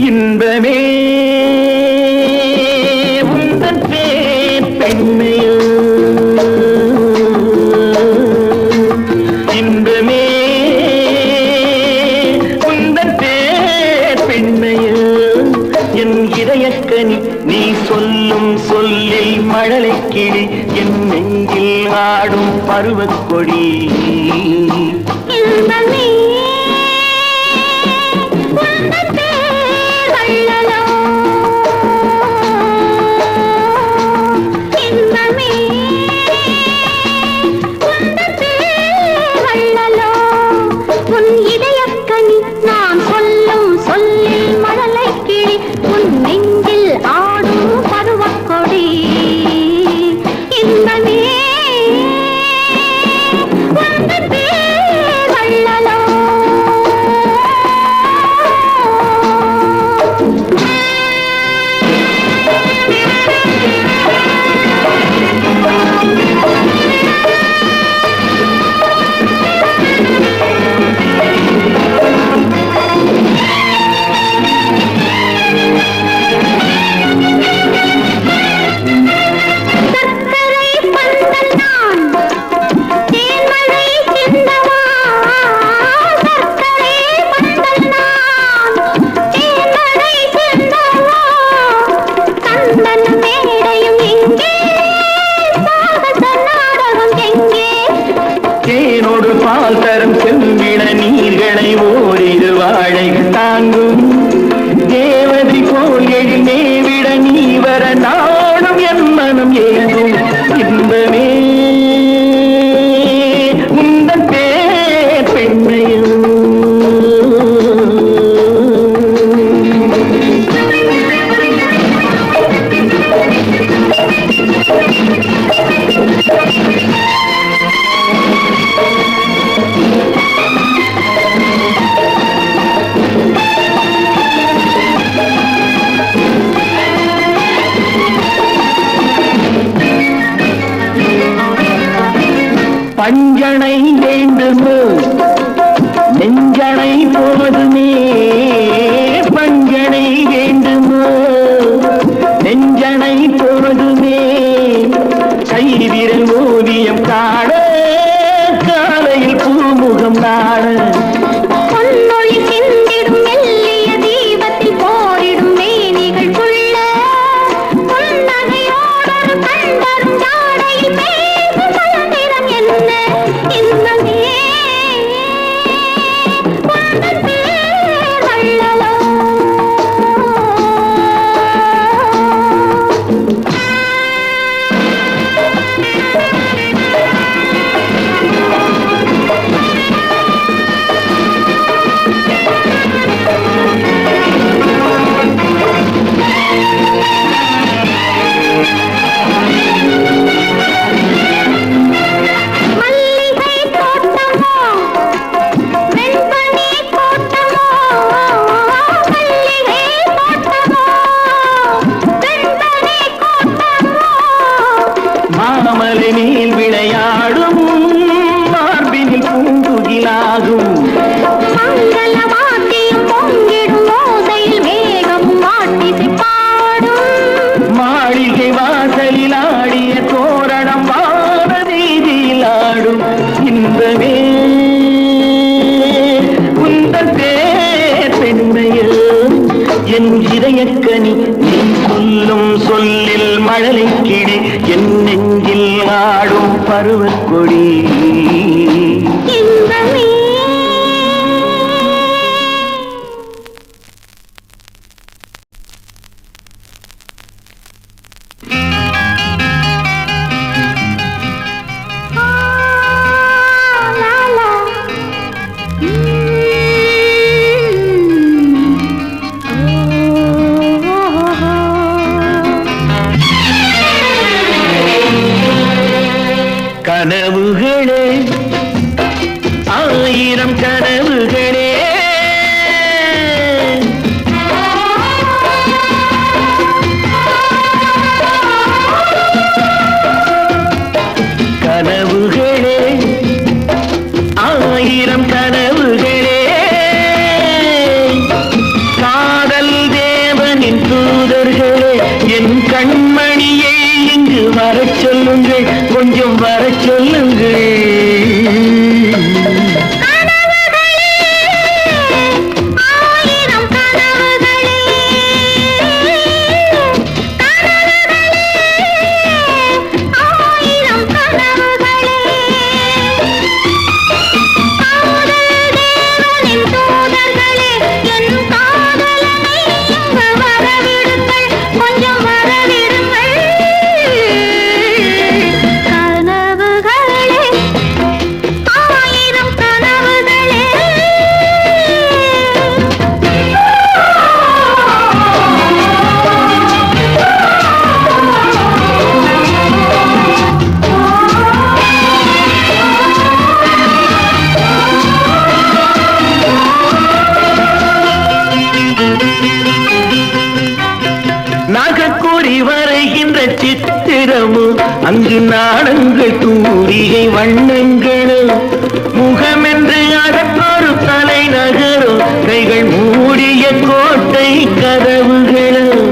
இன்பமே உந்தன் பேர் பெண்மையோ, இன்பமே உந்தன் பேர் பெண்மையோ, என் இதயக்கனி நீ சொல்லும் சொல்லில் மழலை கிளி, என் நெஞ்சில் ஆடும் பருவக்கொடி. இன்பமே பஞ்சனை வேண்டுமோ நெஞ்சனை போதுமே, பஞ்சனை வேண்டுமோ நெஞ்சனை போதுமே, கைவிரல் ஓவியம் காண காலையில் பூமுகம் நாட, பொன்னொழி சிந்திடும் மெல்லிய தீபத்தில் போரிடும் மேனிகள் கொள்ள, பொன்னகையோடொரு கண்டரும் ஜாடையில் பேசும் பலந்திரம் என்ன. இன்பமே உந்தன் பேர் வள்ளலோ. மாமலை மேல் விளையாடும் மார்பினில் பூங்குகிலாகும், மங்கள வாத்தியம் பொங்கிடும் ஓசையில் மேகம் மாட்டிசை பாடும், மாளிகை வாசலில் ஆடிய தோரணம் வான வீதியில் ஆடும். இன்பமே உந்தன் பேர் பெண்மையில் என் இதயக்கனி நீ சொல்லும் சொல்லில் மழலை கிளி, என் நெஞ்சில் ஆடும் பருவக்கொடி. இன்பமே கனவுகளே கல்லூரி வரைகின்ற சித்திரமும் அங்கு நாடங்கள் தூரிகை வண்ணங்களும் முகமென்று அதற்கொரு தலைநகரும் கைகள் மூடிய கோட்டை கதவுகளும்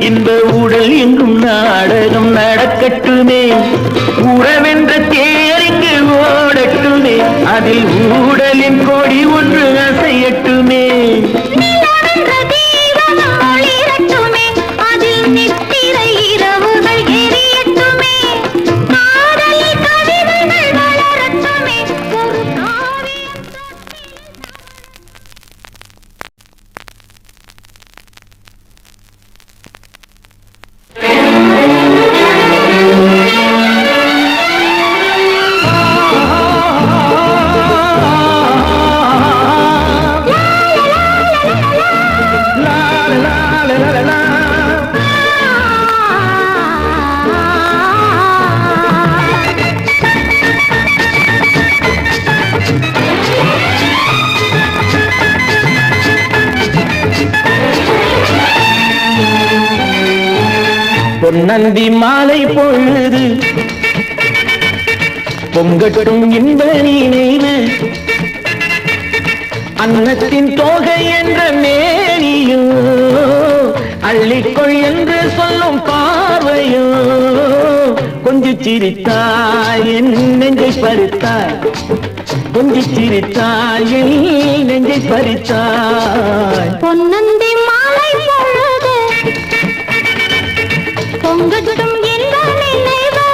இன்ப உடல் எங்கும் நாடகம் நடக்கட்டுமே உறவென்ற தேரிங்கு ஓடட்டுமே அதில் ஊடலின் கொடி ஒன்று அசையட்டுமே பொன்னந்தி மாலை பொழுது பொங்கட்டும் இன்ப நினைவு அன்னத்தின் தோகை என்ற மேனியோ அள்ளிக்கொள் என்று சொல்லும் பார்வையோ கொஞ்சி சிரித்தாய் என் நெஞ்சை பறித்தாய் கொஞ்சி சிரித்தாய் என் நெஞ்சை பறித்தாய் பொன்னந்தி மாலை பொழுது பொங்கட்டும் என்ற நினைவு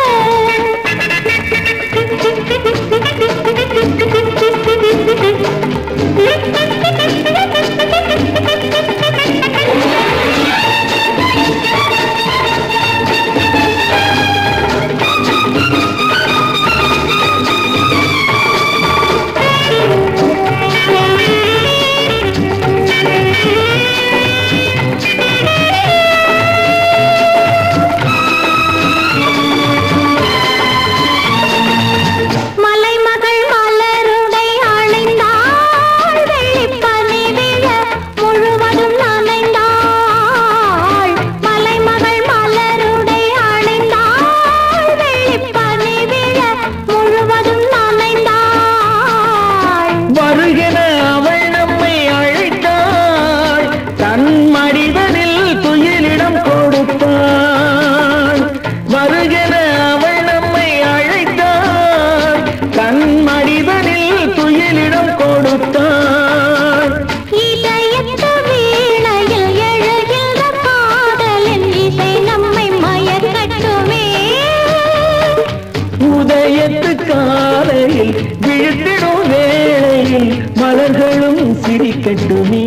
விழுத்திடும் வேளையில் மலர்களும் சிரிக்கட்டுமே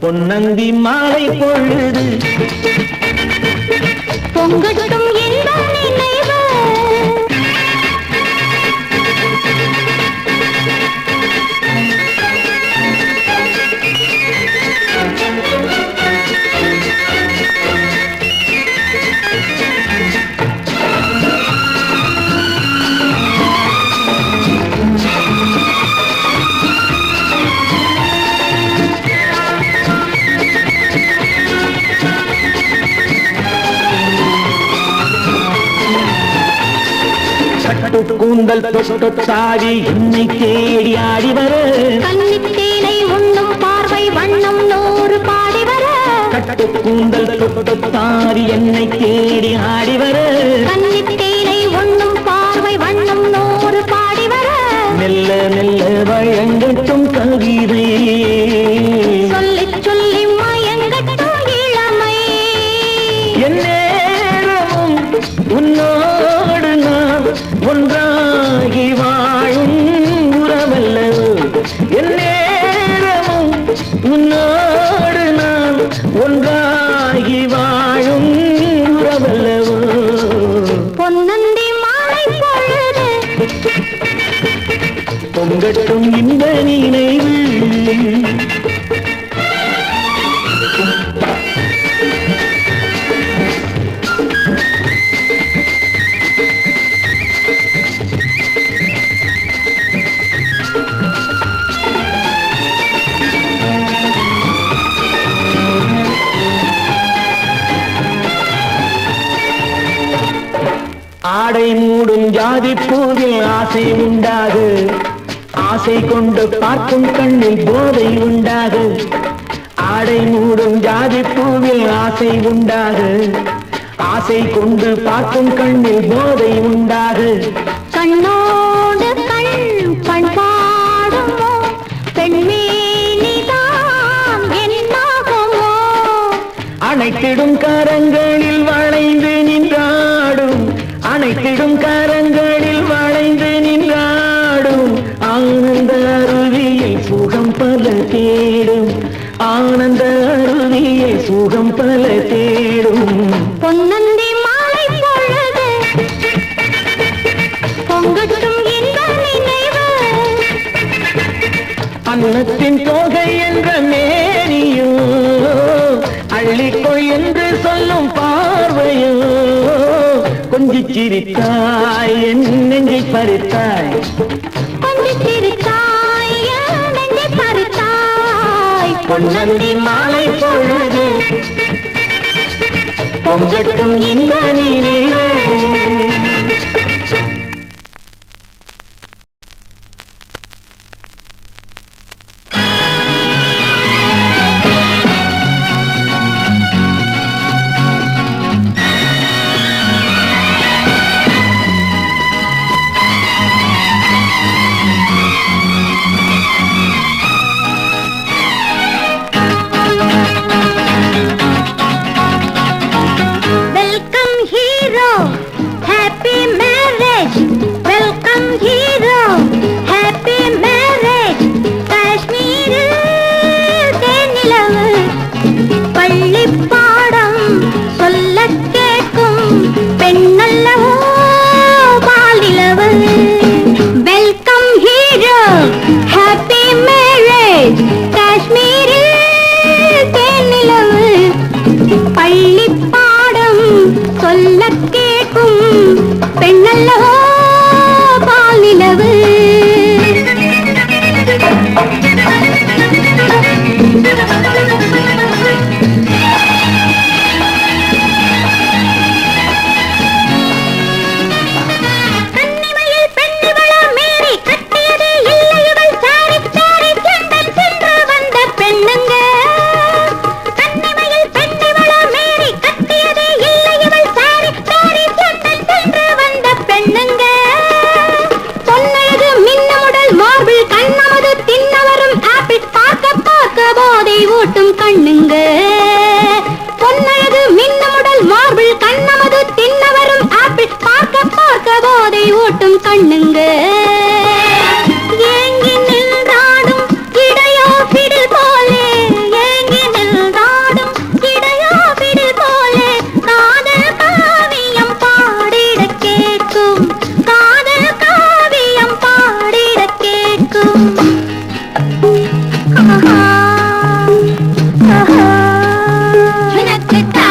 பொன்னந்தி மாலை பொழுது பொங்கட்டும் என்ற நினைவு கூந்தல் தொட்டாடி என்னை தேடி ஆடி வர கன்னித்தேனை உண்ணும் பார்வை வண்ணம் நூறு பாடி வர கட்டு கூந்தல் தொட்டாடி என்னை தேடி ஆடி வர கன்னித்தேனை உண்ணும் பார்வை வண்ணம் நூறு பாடி வர மெல்ல மெல்ல வழங்கட்டும் கவிதை சொல்லி சொல்லி மயங்கட்டும் இளமை எந்நேரமும் உன்னோடு நான் ஒன்றாகி வாழ பொங்கட்டும் இந்த நினைவு. ஆடை மூடும் ஜாதி பூவில் ஆசை உண்டாகு, ஆசை கொண்டு பார்க்கும் கண்ணில் போதை உண்டாகு. ஆடை மூடும் ஜாதி பூவில் ஆசை உண்டாகு, ஆசை கொண்டு பார்க்கும் கண்ணில் போதை உண்டாகு. கண்ணோடு கண் பண்பாடுமோ பெண்மேனிதான் என்னாகுமோ. அனைத்திடும் கரங்களில் வளைந்து நின்றாடும், அனைத்திடும் கரங்களில் வளைந்து நின்றாடும். ஆனந்த அருவியில் சுகம் பல தேடும், ஆனந்த அருவியில் சுகம் பல தேடும். பொன்னந்தி மாலை பொழுது பொங்கட்டும் இந்த நினைவு. அன்னத்தின் தொகை என்ற மேனியோ, அள்ளிக்கொள் என்று சொல்லும் பார்வையோ. கொஞ்சிச் சிரித்தாய் என் நெஞ்சை பறித்தாய், கொஞ்சிச் சிரித்தாய் என் நெஞ்சை பறித்தாய். பொன்னந்தி மாலை பொழுது பொங்கட்டும் இந்த நினைவு. Welcome hero, happy marriage. Welcome hero, happy marriage. காஷ்மீரில் தேனிலவு பள்ளி பாடம் சொல்ல கேட்கும் பெண்ணல்லவோ பாலிலவு. Welcome hero, happy marriage. காஷ்மீரில் தேனிலவு பள்ளி பாடம் சொல்ல கேட்கும் பெண்ணல்லவோ பாலிலவு. கன்னிமையில் பெண்ணிவள மேரி கட்டியது இல்லை இவள் சாரி சாரி சென்றல் சென்று வந்த பெண்ணுங்க. கன்னிமையில் பெண்ணிவள மேரி கட்டியது இல்லை இவள் சாரி சாரி சென்றல் சென்று வந்த பெண்ணுங்க. பொன்னழகு மின்னமுடல் மார்பிள் கண்ணமது தின்னவரும் ஆப்பிள் பார்க்க பார்க்க போதை ஊட்டும் கண்ணுங்க. பொன்னழகு மின்னமுடல் மார்பிள் கண்ணமது தின்னவரும் ஆப்பிள் பார்க்க பார்க்க போதை ஊட்டும் கண்ணுங்க. ஏங்கி நின்றாடும் இடையோ பிடில் போலே, ஏங்கி நின்றாடும் இடையோ பிடில் போலே. காதல் காவியம் பாடிட கேட்கும், காதல் காவியம் பாடிட கேட்கும். ஆஹா, ஆஹா. ஜுனக்குத்தா,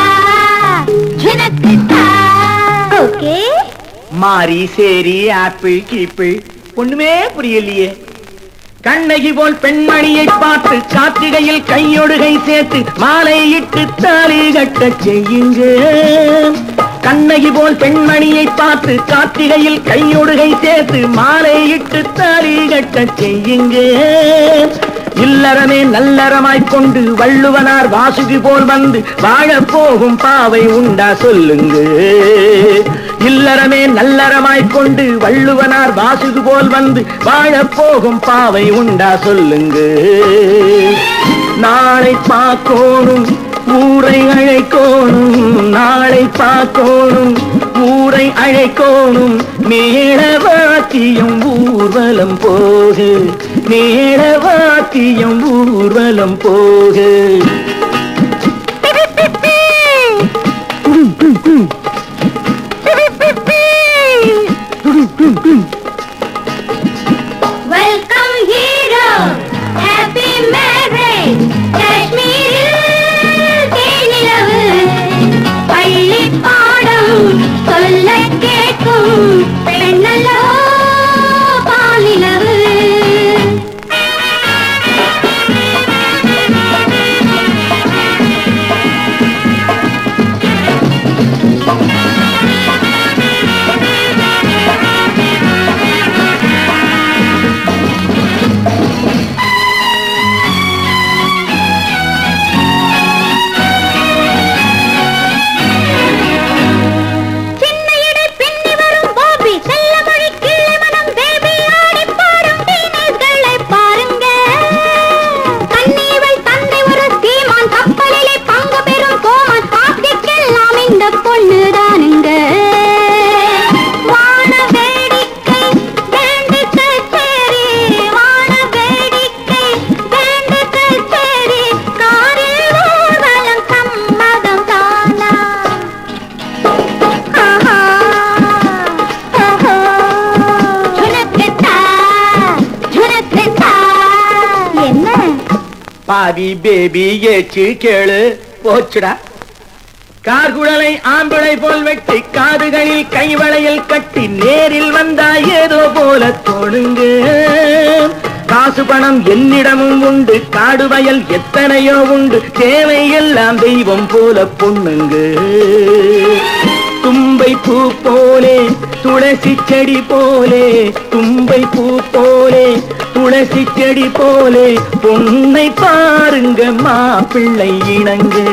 ஜுனக்குத்தா. ஓகே. மாரி சேரி ஆப்பிள் கீப்பிள் ஒண்ணுமே புரியலையே. கண்ணகி போல் பெண்மணியை பார்த்து கார்த்திகையில் கையொடுகை சேர்த்து மாலையிட்டு தாலி கட்ட செய்யுங்க. கண்ணகி போல் பெண்மணியை பார்த்து கார்த்திகையில் கையொடுகை சேர்த்து மாலையிட்டு தாலி கட்ட செய்யுங்க. இல்லறமே நல்லறமாய்க் கொண்டு வள்ளுவனார் வாசுகி போல் வந்து வாழப் போகும் பாவை உண்டா சொல்லுங்க. இல்லறமே நல்லறமாய்க் கொண்டு வள்ளுவனார் வாசுகி போல் வந்து வாழப் போகும் பாவை உண்டா சொல்லுங்க. நாளை பார்க்கோணும் ஊரை அழைக்கோணும், நாளை பார்க்கோணும் ஊரை அழைக்கோணும். மேளவாத்தியம் ஊர்வலம் போகு, மேளவாத்தியம் ஊர்வலம் போகு. Welcome. பாவி பேபி ஏச்சு கேளு போச்சுடா. கார்குழலை ஆம்பளை போல் வெட்டி காதுகளில் கைவளையில் கட்டி நேரில் வந்தா ஏதோ போல தோணுங்க. காசு பணம் என்னிடமும் உண்டு, காடு வயல் எத்தனையோ உண்டு, தேவை எல்லாம் தெய்வம் போல பொண்ணுங்க. தும்பை பூ போலே துளசி செடி போலே, தும்பை பூ போலே துளசி செடி போலே, பொன்னை பாருங்க மாப்பிள்ளை இணங்கு.